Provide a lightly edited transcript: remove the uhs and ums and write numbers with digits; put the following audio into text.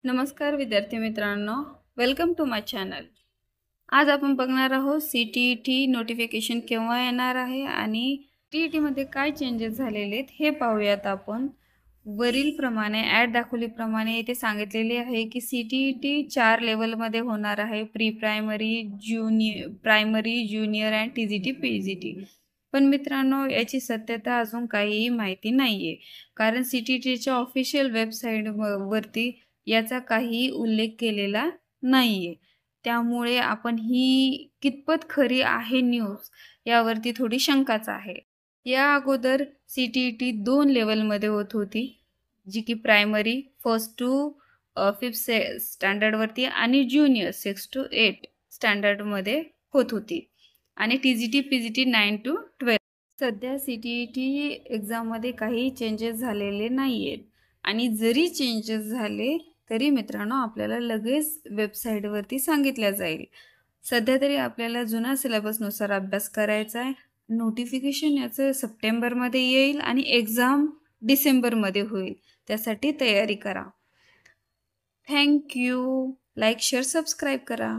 नमस्कार विद्यार्थी मित्रांनो, वेलकम टू माय चॅनल। आज आपण बघणार आहोत CTET नोटिफिकेशन केव्हा येणार आहे आणि TET मध्ये काय चेंजेस झालेले आहेत हे पाहूयात आपण। वरील प्रमाणे ॲड दाखवल्याप्रमाणे येथे सांगितलेले आहे की CTET 4 लेवलमध्ये होणार आहे, pre primary, primary, junior and TGT PGT। पण मित्रांनो, याची सत्यता अजून काहीही माहिती नाहीये, कारण CTETच्या ऑफिशियल वेबसाईट वरती याचा काही उल्लेख केलेला नाहीये। त्यामुळे आपण ही कितपत खरी आहे न्यूज यावरती थोडी शंकाच आहे। या अगोदर CTET 2 लेवलमध्ये होत होती, जी की प्रायमरी फर्स्ट टू 5th स्टँडर्डवरती आणि ज्युनियर 6 to 8 स्टँडर्डमध्ये होत होती आणि TGT PGT 9 to 12। सध्या CTET एक्झाममध्ये काही चेंजेस झालेले नाहीयेत आणि जरी चेंजेस झाले तरी मित्रांनो आपल्याला लगेच वेबसाईटवरती सांगितल्या जाईल। सध्या तरी आपल्याला जुना सिलेबसनुसार अभ्यास करायचा आहे। नोटिफिकेशन याचं सप्टेंबरमध्ये येईल आणि एक्झाम डिसेंबरमध्ये होईल, त्यासाठी तयारी करा। Thank you. Like, share, subscribe करा।